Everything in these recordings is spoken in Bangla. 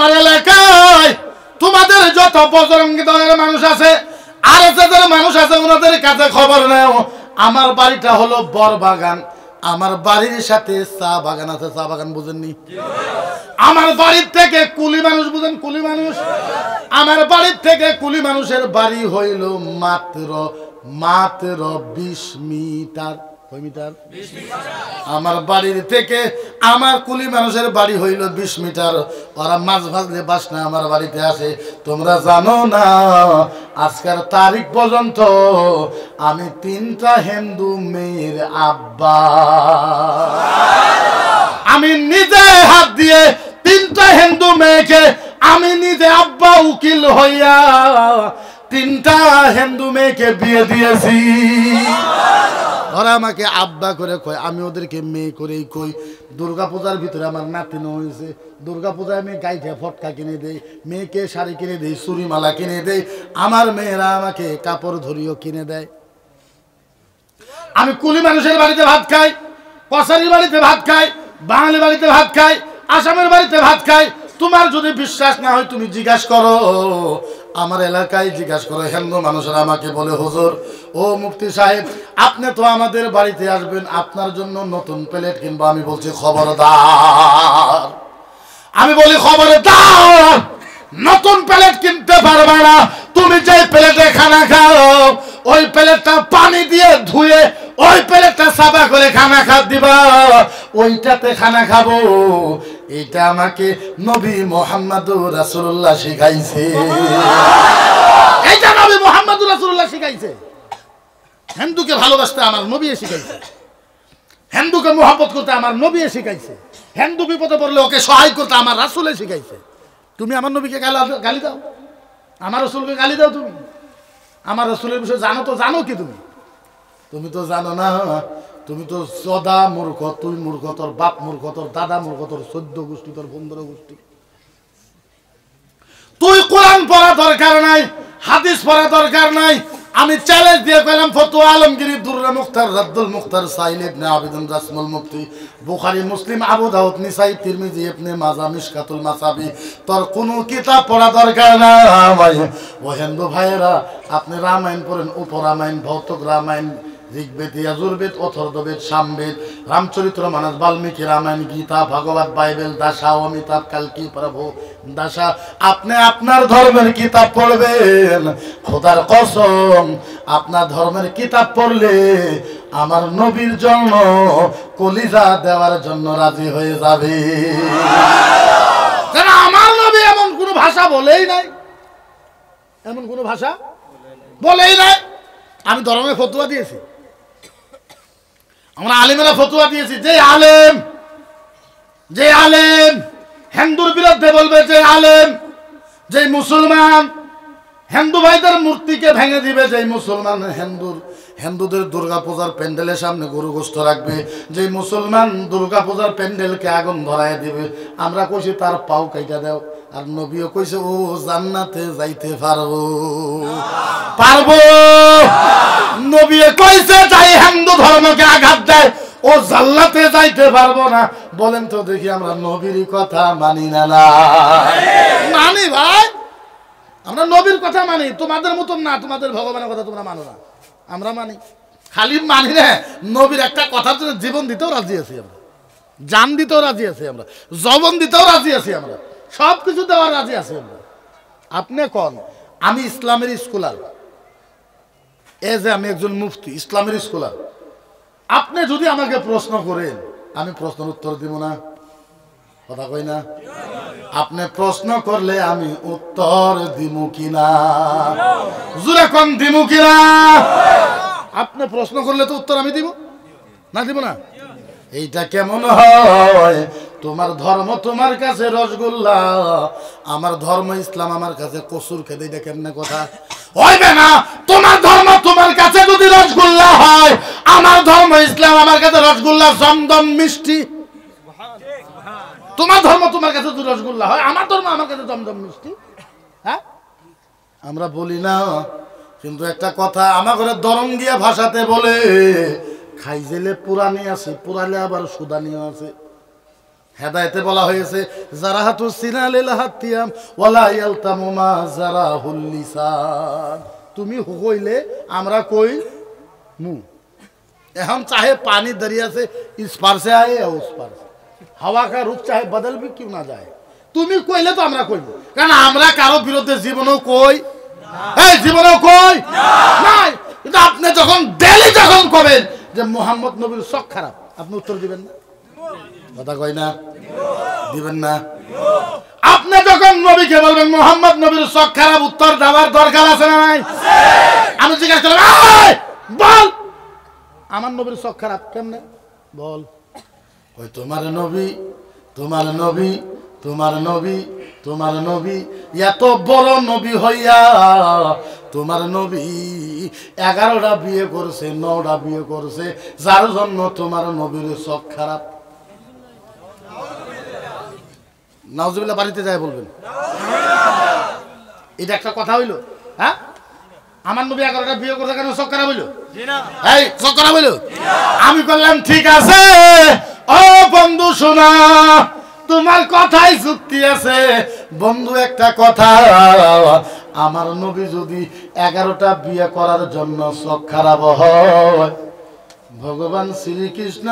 আমার এলাকায় তোমাদের যত বজরঙ্গী দলের মানুষ আছে আর যাদের মানুষ আছে ওনাদের কাছে খবর নেও। আমার বাড়িটা হলো বরবাগান, আমার বাড়ির সাথে চা বাগান আছে। চা বাগান বুঝেননি? আমার বাড়ির থেকে কুলি মানুষ, বুঝেন কুলি মানুষ? আমার বাড়ির থেকে কুলি মানুষের বাড়ি হইল মাত্র 20 মিটার। কয় মিটার? আমার বাড়ির থেকে আমার কুলি মানুষের বাড়ি হইল 20 মিটার। ওরা মাছ ভাজলে বাসনা আমার বাড়িতে আসে। তোমরা জানো না আজকের তারিখ পর্যন্ত আমি 3টা হিন্দু মেয়ের আব্বা। আমি নিজে হাত দিয়ে 3টা হিন্দু মেয়েকে আমি নিজে আব্বা উকিল হইয়া 3টা হিন্দু মেয়েকে বিয়ে দিয়েছি। ওরা আমাকে আব্বা করে কয়, আমি ওদেরকে মেয়ে করেই কই। দুর্গা পূজার ভিতরে আমার নাতিন হয়েছে। দুর্গা পূজায় আমি গাইতে ফটকা কিনে দেই, মেয়েকে শাড়ি কিনে দেই, চুরিমালা কিনে দেই। আমার মেয়েরা আমাকে কাপড় ধরিও কিনে দেয়। আমি কুলি মানুষের বাড়িতে ভাত খাই, কসারির বাড়িতে ভাত খাই, বাঙালি বাড়িতে ভাত খাই, আসামের বাড়িতে ভাত খাই। তোমার যদি বিশ্বাস না হয় তুমি জিজ্ঞাসা করো, আমার এলাকায় জিজ্ঞাসা করো। হিন্দু মানুষরা আমাকে বলে, হুজুর ও মুফতি সাহেব আপনি তো আমাদের বাড়িতে আসবেন, আপনার জন্য নতুন প্লেট কিনবো। আমি বলছি খবরদার। আমি বলি খবরদার, নতুন প্লেট কিনতে পারবে না। তুমি যে প্লেটে খানা খাও ওই প্লেটটা পানি দিয়ে ধুয়ে ওই প্লেটটা সাফা করে খানা দিবা, ওইটাতে খানা খাবো। এটা আমাকে নবী মুহাম্মদুর রাসূলুল্লাহ শিখাইছে। এইটা নবী মুহাম্মদুর রাসূলুল্লাহ শিখাইছে। হিন্দুকে ভালোবাসতে আমার নবী শিখাইছে, হিন্দুকে মহব্বত করতে আমার নবী শিখাইছে, হিন্দু বিপদে পড়লে ওকে সহায় করতে আমার রাসূল শিখাইছে। তুমি আমার নবীকে গালি দাও, আমার রাসূলকে গালি দাও। তুমি আমার রাসূলের বিষয়ে জানো তো? জানো কি তুমি? তুমি তো জানো না। তুমি তো সদা মূর্খ। তুই মূর্খ, তোর বাপ মূর্খ, তোর দাদা মূর্খ, তোর 14 গোষ্ঠী, তোর 15 গোষ্ঠী। তুই কোরআন পড়া দরকার নাই, হাদিস পড়া দরকার নাই। আমি চ্যালেঞ্জ দিয়ে কইলাম, ফতোয়া আলমগীরি, দুররা মুখতার, রাদ্দুল মুখতার, সাইল ইবনে আবিদিন, রাসমুল মুফতি, বুখারী, মুসলিম, আবু দাউদ, নিসাই, তিরমিজি, ইবনে মাজাহ, মিশকাতুল মাসাবি, তোর কোনো কিতাব পড়া দরকার নাই। ও হিন্দু ভাইয়েরা, আপনি রামায়ণ পড়েন, উপরামায়ণ, ভৌতিক রামায়ণ, ঋগ্বেদ, যজুর্বেদ, অথর্ববেদ, সামবেদ, রামচরিত্র মানস, বাল্মীকি রামায়ণ, গীতা, ভাগবত, বাইবেল, দাসা, অমিতাভ, কালকি, প্রভু, দাসা। আপনি আপনার ধর্মের কিতাব পড়বেন, খোদার কসম আপনার ধর্মের কিতাব পড়লে আমার নবীর জন্য কলিজা দেওয়ার জন্য রাজি হয়ে যাবে। কারণ আমার নবী এমন কোন ভাষা বলেই নাই, এমন কোন ভাষা বলেই নাই। আমি ধর্মের ফতোয়া দিয়েছি, আমরা আলেমেরা ফতোয়া দিয়েছি। যে আলেম হিন্দুর বিরুদ্ধে বলবে, যে আলেম, যে মুসলমান হিন্দু ভাইদের মূর্তিকে ভেঙে দিবে, যে মুসলমান হিন্দুদের দুর্গা পূজার প্যান্ডেলের সামনে গরু গোশত রাখবে, যে মুসলমান দুর্গা পূজার প্যান্ডেলকে আগুন ধরায় দিবে, আমরা কইছি তার পাও কাইটা দাও। আর নবীও কইছে ও জান্নাতে যাইতে পারবো। নবী কইছে যাই হিন্দু ধর্মকে আঘাত দেয় ও জান্নাতে যাইতে পারবো না। বলেন তো দেখি আমরা নবীর কথা মানি না? মানি ভাই, আমরা নবীর কথা মানি। তোমাদের মতন না, তোমাদের ভগবানের কথা তোমরা মানো না, আমরা মানি। খালি মানি না, নবীর একটা কথার জন্য জীবন দিতেও রাজি আছি আমরা, জান দিতেও রাজি আছি আমরা, যৌবন দিতেও রাজি আছি আমরা, সব কিছু দেওয়ার রাজি আছি আমরা। আপনি কোন? আমি ইসলামের স্কলার, যে আমি একজন মুফতি, ইসলামের স্কলার। আপনি যদি আমাকে প্রশ্ন করেন, আমি প্রশ্নের উত্তর দিব না? কথা কই না? আপনি প্রশ্ন করলে আমি উত্তর দিব কিনা? জোরে কোন দিব কিনা? আপনি প্রশ্ন করলে তো উত্তর আমি দিব না? দিব না? এইটা কেমন হয়? তোমার ধর্ম তোমার কাছে রসগোল্লা, আমার ধর্ম ইসলাম আমার কাছে কসুর খেতে। এটা কেমনে কথা? হইবে না। তোমার ধর্ম তোমার কাছে যদি রসগোল্লা হয়, আমার ধর্ম ইসলাম আমার কাছে রসগোল্লা জমদম মিষ্টি। তোমার ধর্ম তোমার কাছে যদি রসগোল্লা হয়, আমার ধর্ম আমার কাছে জমদম মিষ্টি। হ্যাঁ, আমরা বলি না। কিন্তু একটা কথা আমার ঘরে দরঙ্গিয়া ভাষাতে বলে, খাইজেলে পুরানি আছে, পুরালে আবার সুদানিও আছে। হেদায়েতে বলা হয়েছে জারাহাতু সিনালিল হাতিয়াম ওয়ালা ইয়ালতামু মা জারাহুল লিসান। তুমি কইলে আমরা কই মু। এখন चाहे पानी दरिया से इस पार से आए या उस पार से, हवा का रुख चाहे बदल भी क्यों ना जाए, তুমি কইলে তো আমরা কইব, কারণ আমরা কারো বিরুদ্ধে জীবনও কই এই জীবনও কই নাই। কিন্তু আপনি যখন ডেলি যখন কবেন যে মুহাম্মদ নবীর শখ খারাপ, আপনি উত্তর দিবেন না? কথা কই না? দিবেন না? আপনি যখন নবীকে বলবেন মুহাম্মদ নবীর শখ খারাপ, উত্তর দেওয়ার দরকার আছে না নাই? আমি জিজ্ঞাসা করলাম এই বল আমার নবীর শখ খারাপ কেমনে, বল। ওই তোমার নবী তোমার নবী তোমার নবী তোমার নবী এত বড় নবী হইয়া তোমার নবী 11টা বিয়ে করছে, 9টা বিয়ে করছে, যার জন্য তোমার নবীর শখ খারাপ। নাউজুবিল্লাহ বাড়িতে যায় বলবেন, এটা একটা কথা হইল? হ্যাঁ, আমার নবী 11টা বিয়ে করছে কেন শখ খারাপ হইল? এই শখ খারাপ হইল? আমি বললাম ঠিক আছে ও বন্ধু শোনা, তোমার কথাই যুক্তি আছে বন্ধু। একটা কথা, আমার নবী যদি 11টা বিয়ে করার জন্য শখ খারাপ হয়, ভগবান শ্রীকৃষ্ণ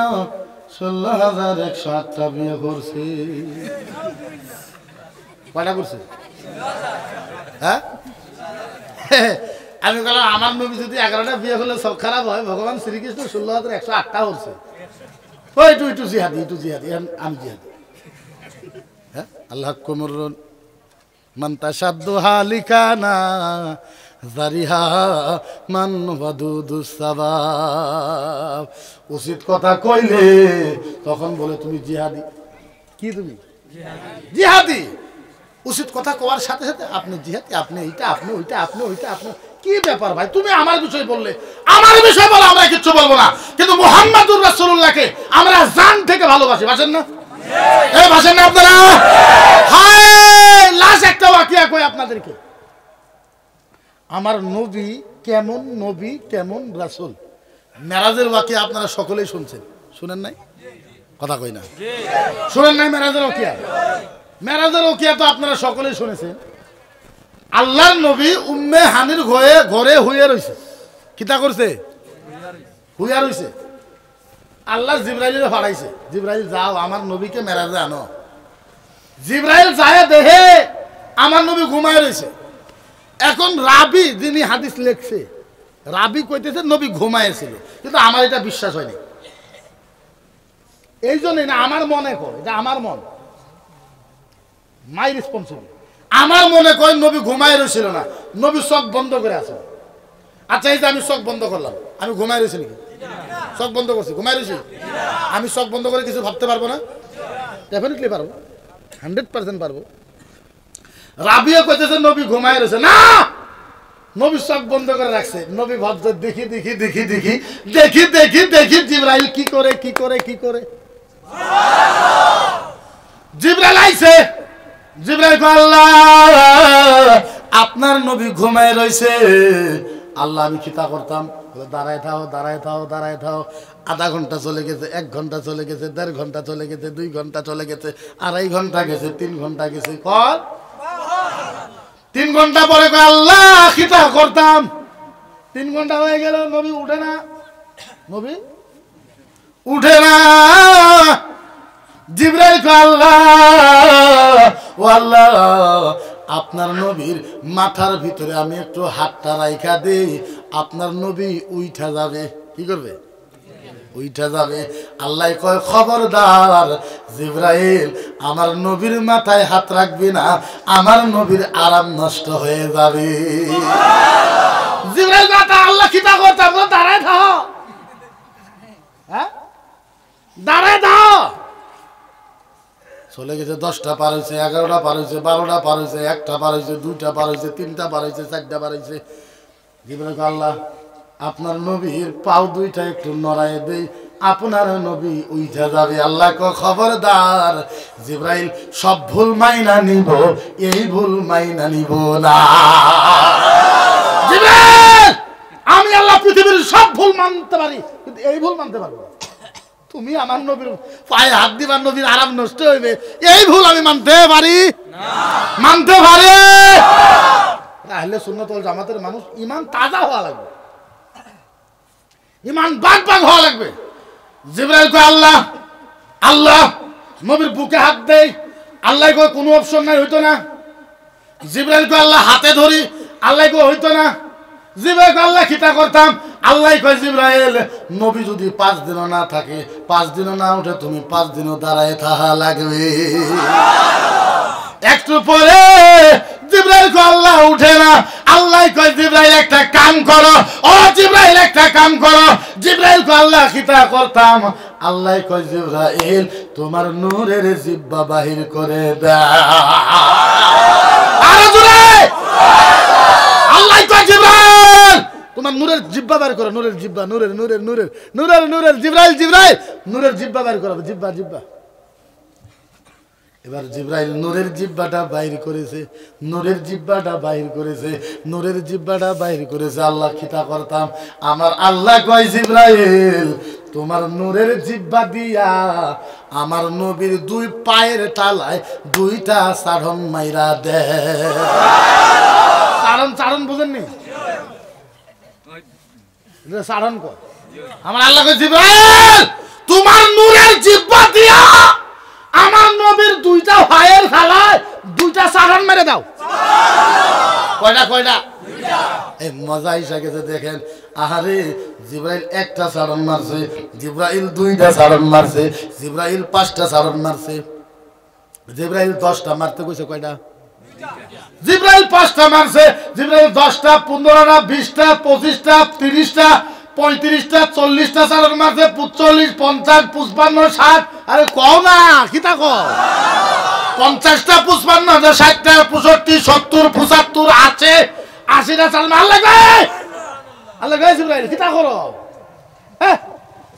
16,108টা বিয়ে করছে। কয়টা করছে? হ্যাঁ, আমি বললাম আমার নবী যদি 11টা বিয়ে করলে শখ খারাপ হয়, ভগবান শ্রীকৃষ্ণ 16,108টা করছে। ওই একটু জিহাদি, একটু জিহাদি, আমি জিহাদি। হ্যাঁ, আল্লাহ কুমর মান তাশাদ্দুহা লিকানা জারিহা মান ওয়াদুদুস সাবাব। উচিত কথা কইলে তখন বলে তুমি জিহাদি। কি তুমি জিহাদি? উচিত কথা কওয়ার সাথে সাথে আপনি জিহাদি, আপনি এইটা, আপনি ওইটা, আপনি ওইটা, আপনি কি ব্যাপার ভাই? তুমি আমার বিষয় বললে, আমার বিষয় বলো, আমরা কিচ্ছু বলবো না। কিন্তু মুহাম্মাদুর রাসূলুল্লাহকে আমরা জান থেকে ভালোবাসি, বাসেন না? এই বাসেন না আপনারা? হায়, লাস্ট একটা ওয়াকিয়া কই আপনাদেরকে। আমার নবী কেমন নবী, কেমন রাসূল, মেরাজের ওয়াকিয়া আপনারা সকলেই শুনছেন, শুনেন নাই? কথা কই না? শুনেন নাই মেরাজের ওয়াকিয়া? মেরাজের ওয়াকিয়া তো আপনারা সকলেই শুনেছেন। আল্লাহর নবী উম্মে হানির ঘরে হুইয়া রইছে। কিতা করছে? হুইয়া রইছে। আল্লাহ জিবরাইলকে পাঠাইছে, জিবরাইল যাও আমার নবীকে মেরাজে আনো। জিবরাইল যায় দেখে আমার নবী ঘুমায় রইছে। এখন রাবি যিনি হাদিস লেখছে, রাবি কইতেছে নবী ঘুমায়েছিল, কিন্তু আমার এটা বিশ্বাস হয়নি। এই জন্যই না, আমার মনে কয়, এটা আমার মন, মাই রেসপন্সিবল। আমার মনে কয় নবী ঘুমায় রয়েছিল না, নবী চোখ বন্ধ করে আছে। আচ্ছা, এই যে আমি চোখ বন্ধ করলাম, আমি ঘুমায় রয়েছি নাকি? চোখ বন্ধ করছি, ঘুমায় রয়েছি? আমি চোখ বন্ধ করে কিছু ভাবতে পারবো না? ডেফিনেটলি পারবো, 100% পারবো। রাবিয়া কইতেছে নবী ঘুমায় রয়েছে না, নবী চোখ বন্ধ করে রাখছে। নবী ভাবছে দেখি দেখি দেখি দেখি দেখি দেখি দেখি জিবরাইল কি করে কি করে কি করে। জিবরাইল আইছে, জিবরাইল কয় আল্লাহ আপনার নবী ঘুমায় রইছে। আল্লাহ আমি খিতা করতাম, দাঁড়ায় থাও দাঁড়ায় থাও দাঁড়ায় থাও। আধা ঘন্টা চলে গেছে, 1 ঘন্টা চলে গেছে, 1.5 ঘন্টা চলে গেছে, 2 ঘন্টা চলে গেছে, 2.5 ঘন্টা গেছে, 3 ঘন্টা গেছে। কর 3 ঘন্টা পরে কয় আল্লাহ খিতা করতাম। 3 ঘন্টা হয়ে গেল, নবী উঠে না, নবী উঠে না। জিবরাইল কয় আল্লাহ ও আল্লাহ আপনার নবীর মাথার ভিতরে আমি একটু হাতটা রাইখা দেই, আপনার নবী উইঠা যাবে। কি করবে? উইঠা যাবে। আল্লাহ কয় খবরদার জিবরাইল আমার নবীর মাথায় হাত রাখবি না, আমার নবীর আরাম নষ্ট হয়ে যাবে। জিবরাইল মাথা আল্লাহ কিতা করতে, দাঁড়ায় থাও, হ্যাঁ দাঁড়ায় থাও। চলে গেছে, 10টা পার হয়েছে, 11টা পার হয়েছে, 12টা পার হয়েছে, 1টা পার হয়েছে, 2টা পার হয়েছে, 3টা পার হয়েছে, 4টা পার হয়েছে। জিবরাইল আল্লাহ আপনার নবীর পাও 2টা একটু নড়ায় দেই, আপনার নবী উইঠা যাবে। আল্লাহ কয় খবরদার জিবরাইল সব ভুল মাইনা নিব, এই ভুল মাইনা নিব না। জিবরাইল আমি আল্লাহ পৃথিবীর সব ভুল মানতে পারি, কিন্তু এই ভুল মানতে পারবো না। তুমি আমার নবীর পায়ে হাত দিবার, নবীর আরাম নষ্ট হইবে, এই ভুল আমি মানতে পারি না, মানতে পারি। আহলে সুন্নাত ওয়াল জামাতের মানুষ ঈমান তাজা হওয়া লাগবে, ঈমান বাগ বাগ হওয়া লাগবে। জিবরাইল কয় আল্লাহ আল্লাহ, নবীর বুকে হাত দেই, আল্লাহ কয় কোনো অপশন নাই, হইতো না। জিবরাইল কয় আল্লাহ হাতে ধরি, আল্লাহ কয় হইতো না। জিবরাইল কয় আল্লাহ খিতা করতাম, আল্লাহ কয় জিবরাইল নবী যদি 5 দিনও না থাকে, 5 দিনও না উঠে, তুমি 5 দিনও দাঁড়ায় থাকা লাগবে। একটু পরে জিবরাইল কয় আল্লাহ উঠে না, আল্লাহ কয় জিবরাইল একটা কাম করো, ও জিবরাইল একটা কাম করো। জিবরাইল কয় আল্লাহ খিতা করতাম, আল্লাহ কয় জিবরাইল তোমার নূরের জিহ্বা বাহির করে দাও। আরে জোরে আল্লাহ কয় জিবরাইল তোমার নূরের জিহ্বা বের করো, নূরের জিহ্বা, নূরের নূরের নূরের নূরের নূরের জিবরাইল জিবরাইল নূরের জিহ্বা বের করো, জিহ্বা জিহ্বা। এবার জিবরাইল নূরের জিহ্বাটা বাইর করেছে, নূরের জিহ্বাটা বাইর করেছে, নূরের জিহ্বাটা বাইর করেছে। আল্লাহ খিতা করতাম, আমার আল্লাহ কয় জিবরাইল তোমার নূরের জিহ্বা দিয়া আমার নবীর 2 পায়ের তালায় 2টা সাড়ন মাইরা দে। সাড়ন সাড়ন বুঝেননি? সাড়ন কয় আমার আল্লাহ কয় জিবরাইল তোমার নূরের জিহ্বা দিয়া আমার নবীর 2টা পায়ের তালায় 2টা সাড়ন মেরে দাও। কয়টা কয়টা? এই মজা এসে গেছে দেখেন। আহারে জিবরাইল একটা সাড়ন মারছে, জিবরাইল 2টা সাড়ন মারছে, জিবরাইল 5টা সাড়ন মারছে, জিবরাইল 10টা মারতে কইছে কয়টা? জিবরাইল 5টা মারছে, জিবরাইল 10টা, 15টা, 20টা, 25টা, 30টা, 35টা, 40টা সাড়ন মারছে, 45, 50, 55, 60। আরে কও না কিতা কও? 50টা, 55, 60টা, 65, 70, 75, 80টা সাড়ন। আল্লাহ কয় আল্লাহ কয় জিবরাইল কিতা করো? হ্যাঁ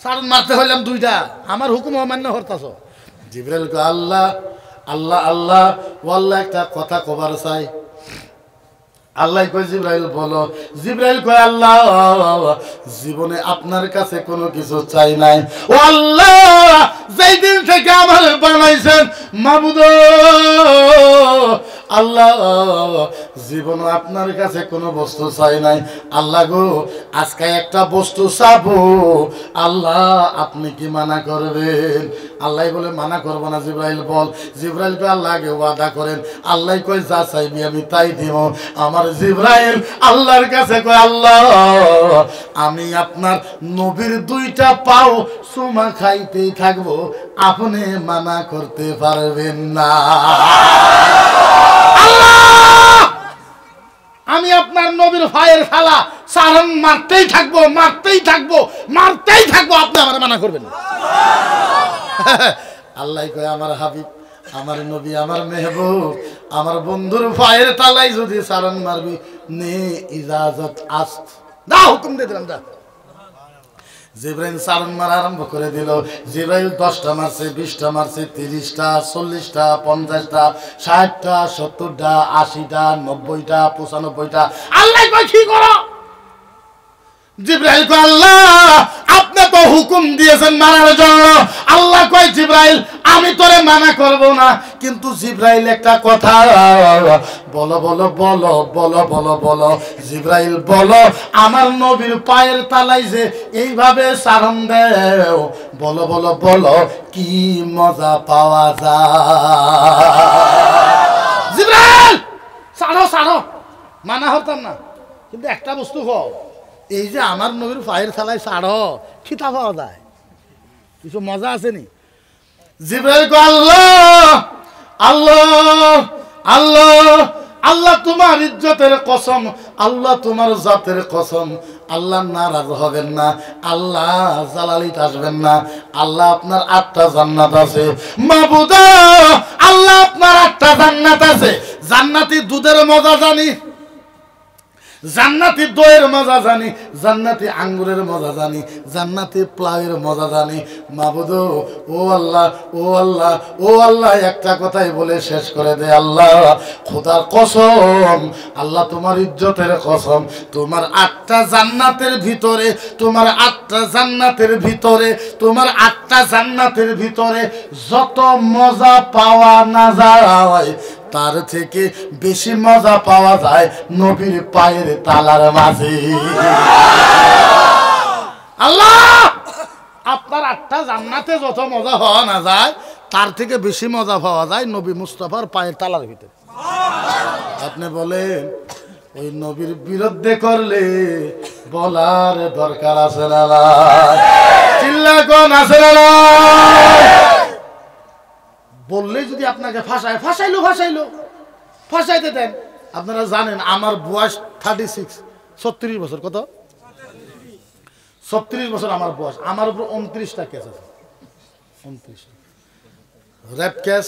সাড়ন মারতে হইলাম 2টা, আমার হুকুম অমান্য করতাছ। জিবরাইল কয় আল্লাহ আল্লাহ আল্লাহ ওয়াল্লাহ একটা কথা কবার চাই। আল্লাহ কয় জিবরাইল বলো। জিবরাইল কয় আল্লাহ জীবনে আপনার কাছে কোনো কিছু চাই নাই, ও আল্লাহ যেই দিন থেকে আমার বানাইছেন মাবুদ আল্লাহ জীবনে আপনার কাছে কোনো বস্তু চাই নাই। আল্লাহ গো আজকে একটা বস্তু চাবো, আল্লাহ আপনি কি মানা করবেন? আল্লাহ বলে মানা করবো না। জিবরাইল বল। জিবরাইল কয় আল্লাহ আগে ওয়াদা করেন। আল্লাহ কয় যা চাইবি আমি তাই দিব। আমার জিবরাইল আল্লাহর কাছে কয় আল্লাহ আমি আপনার নবীর 2টা পাও চুমা খাইতেই থাকবো, আপনি মানা করতে পারবেন না। আমি আপনার নবীর ভাইয়ের খালা সারন মারতেই থাকবো, মারতেই থাকবো, মারতেই থাকবো, আপনি আমার মানা করবেন না। আল্লাহ কয় আমার হাবিব, আমার নবী, আমার মেহবুব, আমার বন্ধুর ভাইয়ের তালাই যদি সারন মারবি নে ইজাজত আস্ত, না হুকুম দিয়ে দিলাম যা। জিবরাইল সারন মারা আরম্ভ করে দিল। জিবরাইল 10টা মারছে, 20টা মারছে, 30টা, 40টা, 50টা, 60টা, 70টা, 80টা, 90টা, 95টা। আল্লাহ কয় কি করো? জিবরাইল কয় আল্লাহ আপনি তো হুকুম দিয়েছেন মারার জন্য। আল্লাহ কয় জিবরাইল আমি তোরে মানা করব না, কিন্তু জিবরাইল একটা কথা বলো বলো বলো বলো বলো বলো। জিবরাইল বলো আমার নবীর পায়ের তালাই যে এইভাবে সারন দেও, বলো বলো বলো কি মজা পাওয়া যায়। জিবরাইল সারো সারো, মানা হতাম না, কিন্তু একটা বস্তু হোক, এই যে আমার নবীর পায়ের থালায় ছাড়ো খিতা পাওয়া যায়, কিছু মজা আছে নি? জিবরাইল কয় আল্লাহ আল্লাহ আল্লাহ আল্লাহ তোমার ইজ্জতের কসম, আল্লাহ তোমার জাতের কসম, আল্লাহ নারাজ হবেন না, আল্লাহ জালালিত আসবেন না। আল্লাহ আপনার 8টা জান্নাত আছে মাবুদ, আল্লাহ আপনার 8টা জান্নাত আছে। জান্নাতি দুধের মজা জানি, জান্নাতি দইয়ের মজা জানি, জান্নাতি আঙ্গুরের মজা জানি, জান্নাতি প্লাউয়ের মজা জানি। মাবুদ ও আল্লাহ, ও আল্লাহ, ও আল্লাহ, একটা কথাই বলে শেষ করে দে আল্লাহ, খোদার কসম, আল্লাহ তোমার ইজ্জতের কসম, তোমার 8টা জান্নাতের ভিতরে, তোমার 8টা জান্নাতের ভিতরে, তোমার 8টা জান্নাতের ভিতরে যত মজা পাওয়া না যায় তার থেকে বেশি মজা পাওয়া যায় নবীর পায়ের তালার মাঝে। আল্লাহ, আপনার 8টা জান্নাতে যত মজা পাওয়া না যায় তার থেকে বেশি মজা পাওয়া যায় নবী মুস্তাফার পায়ের তালার ভিতরে। আপনি বলেন ওই নবীর বিরুদ্ধে করলে বলার দরকার আছে না? চিল্লা কোন আছে না? বললেই যদি আপনাকে ফাঁসায়, ফাঁসাইতে দেন। আপনারা জানেন আমার বয়স 36, 36 বছর। কত? 36 বছর আমার বয়স। আমার উপর 29টা কেস আছে, 29। Rape case,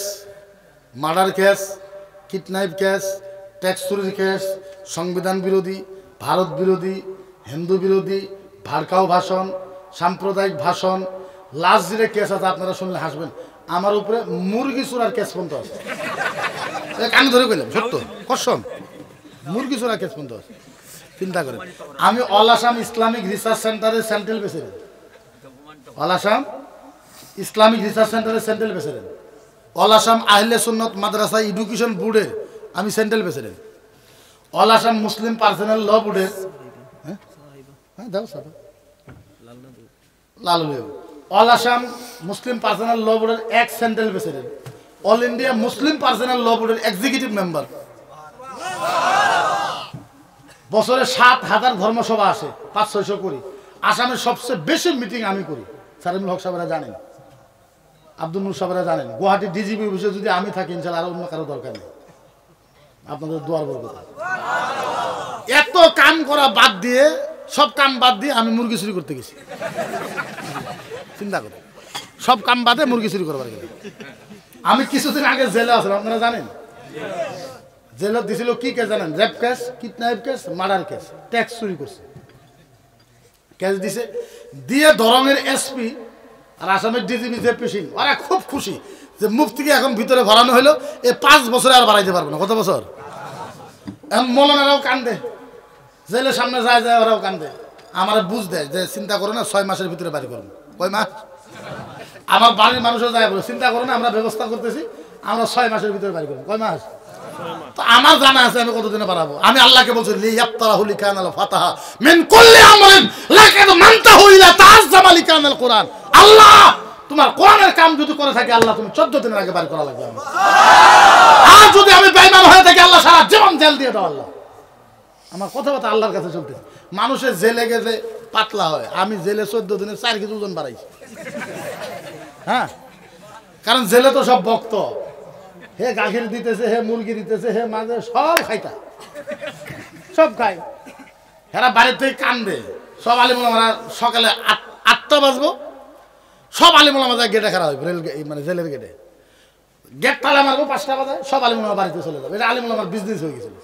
murder case, kidnap case, tax চুরির কেস, সংবিধান বিরোধী, ভারত বিরোধী, হিন্দু বিরোধী, ভাড়কাও ভাষণ, সাম্প্রদায়িক ভাষণ, লাশ জিরে কেস আছে। আপনারা শুনলে হাসবেন। আমার উপরে মুরগি চোরার কেস পর্যন্ত আছে। কান ধরে কইলাম, সত্য কসম, মুরগি চোরার কেস পর্যন্ত আছে। চিন্তা করেন, আমি অল আসাম ইসলামিক রিসার্চ সেন্টারের central president, all Assam Islamic research সেন্টারের central president, all Assam Ahle Sunnat madrasa education বোর্ডের আমি central president, all Assam Muslim personal law বোর্ডের all Assam Muslim personal law বোর্ডের এক central president, all India Muslim personal law বোর্ডের এক্সিকিউটিভ মেম্বার। বছরে 7,000 ধর্মসভা আসে, 500-600 করি। আসামের সবচেয়ে বেশি মিটিং আমি করি। সারিমুল হক সাহেবরা জানেন, আব্দুল নূর সাহেবরা জানেন। গুয়াহাটি ডিজিপি অফিসে যদি আমি থাকি ইনশাআল্লাহ আর অন্য কারো দরকার নেই। আপনাদের দোয়ার বরকত। এত কাম করা বাদ দিয়ে, সব কাম বাদ দিয়ে আমি মুরগি চুরি করতে গেছি। চিন্তা করে, সব কাম বাদে মুরগি চুরি করবার গেলে। আমি কিছুদিন আগে জেলে আসলাম, আপনারা জানেন। জেলে দিছিল কি কেস জানেন? Rape case, kidnap case, murder case, tax চুরি করছে। কেস দিছে, দিয়ে দরঙের এসপি আর আসামের ডিজিপি জেপি সিং ওরা খুব খুশি যে মুফতিকে এখন ভিতরে ভরানো হলো, 5 বছরে আর বাড়াইতে পারবো না। কত বছর? এখন মৌলানারাও কান্দে, জেলের সামনে যায় ওরাও কান্দে। আমার বুঝ দেয় যে চিন্তা করো না, 6 মাসের ভিতরে বাড়ি করবো। কয় মাস? আমার বাড়ির মানুষও যায় বলে চিন্তা করো না, আমরা ব্যবস্থা করতেছি, আমরা 6 মাসের ভিতরে বাড়ি করবো। কয় মাস? তো আমার জানা আছে আমি কতদিনে বাড়াবো। আমি আল্লাহকে বলছি লিয়াফতারাহু লিকানাল ফাতাহা মিন কুল্লি আমরিন লাকাদ মানতাহু ইলা তাআজ্জামা লিকানাল কুরআন। আল্লাহ তোমার কোরআনের কাম যদি করে থাকে আল্লাহ তুমি 14 দিনের আগে বাড়ি করা লাগবে। আর যদি আমি বেঈমান হয়ে থাকি আল্লাহ সারা জীবন জেল দিয়ে দাও। আল্লাহ আমার কথাবার্তা আল্লাহর কাছে চলতেছে। মানুষের জেলে গেছে পাতলা হয়, আমি জেলে 14 দিনে 4 কেজি ওজন বাড়াইছি। হ্যাঁ, কারণ জেলে তো সব ভক্ত, হে গাখীর দিতেছে, হে মুরগি দিতেছে, হে মাঝে সব খাইতা, সব খাই। এরা বাড়ির থেকে কান্দে। সব আলিমুলামারা সকালে 8টা বাজবো, সব আলিমুলামা যায় গেটে খারাপ হয়, রেল মানে জেলের গেটে। গেট তালা মারবো 5টা বাজায়, সব আলিমুলামা বাড়িতে চলে যাবে। এটা আলিমুলামার বিজনেস হয়ে গেছিল।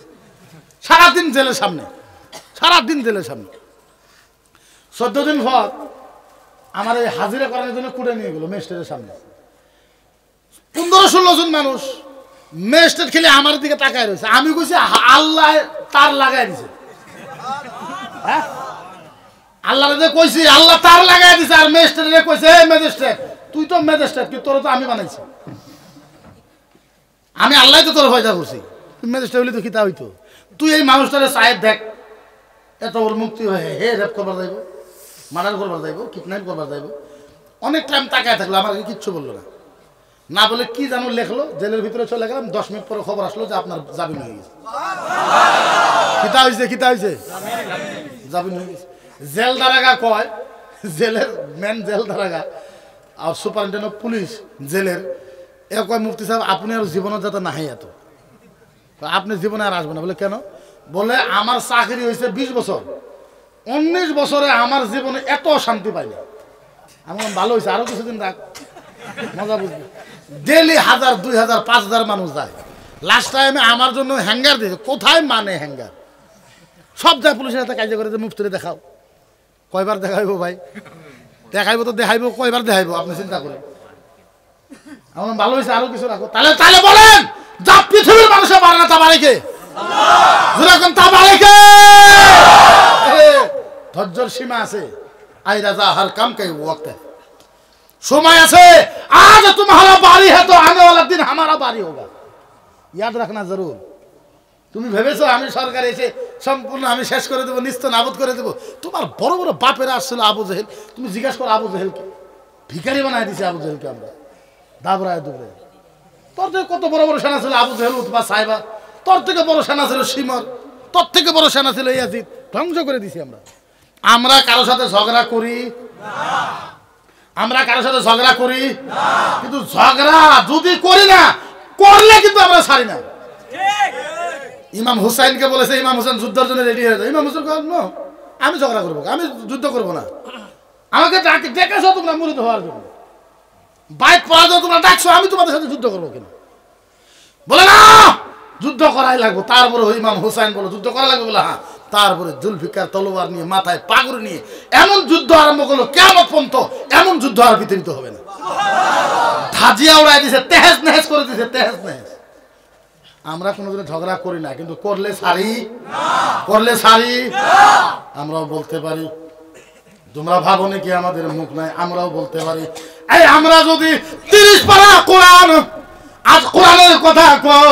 সারাদিন জেলের সামনে, সারাদিন জেলের সামনে। 14 দিন পর আমার এই হাজিরা করানোর জন্য কুড়ে নিয়ে গেল ম্যাজিস্ট্রেটের সামনে। 15-16 জন মানুষ। ম্যাজিস্ট্রেট খেলে আমার দিকে তাকায় রয়েছে। আমি কইছি আল্লাহ তার লাগাই দিছে। হ্যাঁ, আল্লাহ কইছি আল্লাহ তার লাগাই দিছে। আর ম্যাজিস্ট্রেট কইছে হে ম্যাজিস্ট্রেট, তুই তো ম্যাজিস্ট্রেট, কিন্তু তোর তো আমি বানাইছি। আমি আল্লাহ তো তোর ফয়দা করছি, তুই ম্যাজিস্ট্রেট হইলে তো খিতা হইতো। তুই এই মানুষটারে সাহেব দেখ, এত ওর মুক্তি হয়ে হে রেপ করবার যাইব, মার্ডার করবার যাইব, কিডন্যাপ করবার যাইব। অনেক টাইম তাকায় থাকলো, আমাকে কিচ্ছু বললো না। না বলে কি জানো লেখলো, জেলের ভিতরে চলে গেলাম। 10 মিনিট পরে খবর আসলো যে আপনার জামিন হয়ে গেছে। খিতা হয়েছে, খিতা হয়েছে, জামিন হয়ে গেছে। জেল দারাগা কয়, জেলের মেন জেল দারাগা আর সুপারিনটেন্ডেন্ট অফ পুলিশ জেলের, এ কয় মুফতি সাহেব আপনি আর জীবনে যাতে নাহি এত, আপনি জীবনে আর আসবেন না। বলে কেন? বলে আমার চাকরি হয়েছে 20 বছর, 19 বছরে আমার জীবনে এত শান্তি পাইনি। আমি ভালো হয়েছে, আরো কিছুদিন রাখ, মজা বুঝবি। ডেলি 1000, 2000, 5000 মানুষ যায়। লাস্ট টাইমে আমার জন্য হ্যাঙ্গার দিয়েছে। কোথায় মানে হ্যাঙ্গার? সব যায় পুলিশের হাতে কাজে করে যে মুফতিরে দেখাও। কয়বার দেখাইবো ভাই? দেখাইবো তো দেখাইবো, কয়বার দেখাইবো আপনি চিন্তা করেন। আমার ভালো হয়েছে আরো কিছু রাখো। তাহলে তাহলে বলেন যা পৃথিবীর মানুষে পারে না তা পারে কে? যেরকম তা পারে কে? ধৈর্যের সীমা আছে। আই রাজা হর কাম কে ওয়াক্ত है, সময় আছে। आज तुम्हारा बारी है तो आने वाला दिन हमारा बारी होगा, याद रखना जरूर। তুমি ভেবেছো আমি সরকার এসে সম্পূর্ণ আমি শেষ করে দেবো, নিস্ত নাবুদ করে দেবো? তোমার বড় বড় বাপেরা আসছিল আবু জেহেল, তুমি জিজ্ঞাসা করো আবু জেহেলকে, ভিখারি বানায় দিছে আবু জেহেলকে আমরা দাবরায় দুবরে। তোর থেকে কত বড় বড় সেনা ছিল আবু জেহেল, উতবা, সাইবা। তোর থেকে বড় সেনা ছিল সিমর, তোর থেকে বড় সেনা ছিল ইয়াজিদ। ধ্বংস করে দিছি আমরা। আমরা কারোর সাথে ঝগড়া করি না, আমরা কারোর সাথে ঝগড়া করি না, কিন্তু ঝগড়া যদি করি না, করলে কিন্তু আমরা ছাড়ি না। ইমাম হুসাইনকে বলেছে ইমাম হুসাইন যুদ্ধের জন্য রেডি হয়ে যায়। ইমাম হুসাইন আমি ঝগড়া করবো, আমি যুদ্ধ করবো না। আমাকে ডেকেছো তোমরা মুরিদ হওয়ার জন্য, বাইক পড়ার জন্য তোমরা ডাকছো, আমি তোমাদের সাথে যুদ্ধ করবো কেন? বলে না যুদ্ধ করাই লাগবো। তারপরে ইমাম হুসাইন বলো যুদ্ধ করা লাগবে, বলে হ্যাঁ। তারপরে জুলফিকার তলোয়ার নিয়ে মাথায় পাগড়ি নিয়ে এমন যুদ্ধ আরম্ভ করলো, কিয়ামত পর্যন্ত এমন যুদ্ধ আর পৃথিবীত হবে না। ধাজিয়া উড়াই দিছে, তেহেজ নেহেজ করে দিছে, তেহেজ নেহেজ। আমরা কোনোদিন ঝগড়া করি না, কিন্তু করলে সারি না, করলে সারি না। আমরাও বলতে পারি, তোমরা ভাবো নাকি আমাদের মুখ নাই? আমরাও বলতে পারি। এই আমরা যদি 30 পারা কোরআন, আজ কোরআনের কথা কও,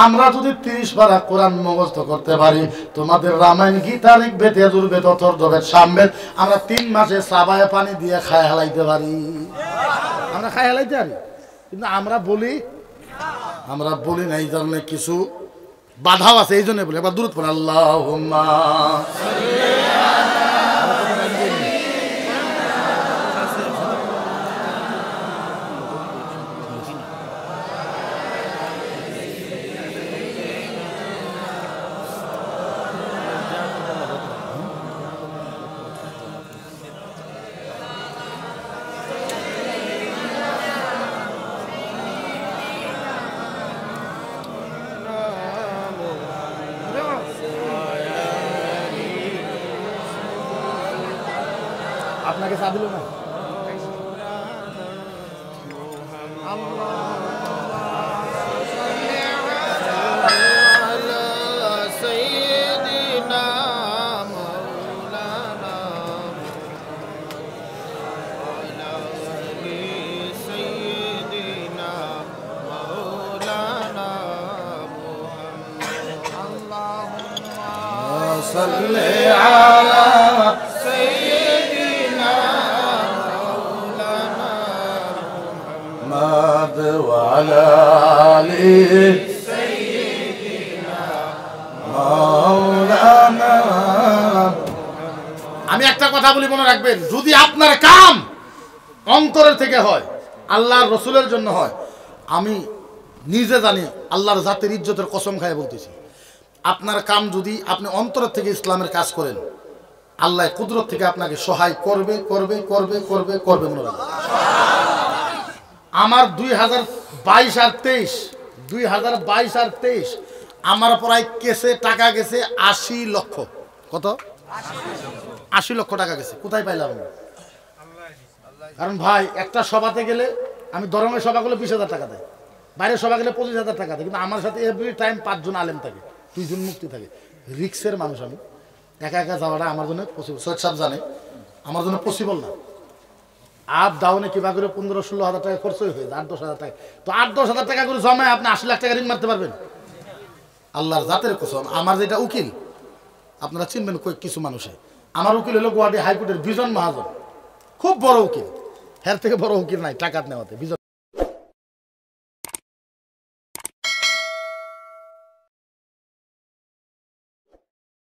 আমরা যদি 30 পারা কোরআন মুখস্থ করতে পারি, তোমাদের রামায়ণ, গীতা, ঋগ্বেদ, যজুর্বেদ, অথর্ববেদ, সামবেদ আমরা 3 মাসে সাবায়ে পানি দিয়ে খায় হালাইতে পারি। আমরা খায় হালাইতে পারি, কিন্তু আমরা বলি না। এই জন্য কিছু বাধাও আছে, এই জন্য বলি। এবার দূরত পড়ে আল্লাহুম্মা আপনাকে চা দিল না? صلي على سيدنا مولانا محمد وعلى آل سيدنا مولانا। আমি একটা কথা বলি, মনে রাখবেন, যদি আপনার কাম অন্তরের থেকে হয়, আল্লাহর রসুলের জন্য হয়, আমি নিজে জানি আল্লাহর জাতের ইজ্জতের কসম খায় বলতেছি, আপনার কাম যদি আপনি অন্তরের থেকে ইসলামের কাজ করেন, আল্লাহ কুদরত থেকে আপনাকে সহায় করবে করবে করবে করবে করবে। মনে রাখবেন, আমার 2022 আর 23 আমার প্রায় কেসে টাকা গেছে 80 লক্ষ। কত? 80 লক্ষ টাকা গেছে। কোথায় পাইলাম? কারণ ভাই একটা সভাতে গেলে, আমি দরঙের সভাগুলো 20,000 টাকা দেয়, বাইরের সভা গেলে 25,000 টাকা দেয়, কিন্তু আমার সাথে এভরি টাইম 5 জন আলেম থাকে, 2 জন মুক্তি থাকে। রিক্সের মানুষ আমি, একা একা যাওয়াটা আমার জন্য পসিবল, সৈয়দ সাহেব জানে আমার জন্য পসিবল না। আপ ডাউনে কিবা করে 15-16 হাজার টাকা খরচই হয়ে যায়, 8-10 হাজার টাকা। তো 8-10 হাজার টাকা করে জমায় আপনি 80 লাখ টাকা ঋণ মারতে পারবেন? আল্লাহর জাতের কসম। আমার যেটা উকিল, আপনারা চিনবেন কিছু মানুষে, আমার উকিল হলো গুয়াহাটি হাইকোর্টের বিজন মহাজন, খুব বড় উকিল, এর থেকে বড় উকিল নাই টাকা নেওয়াতে। বিজন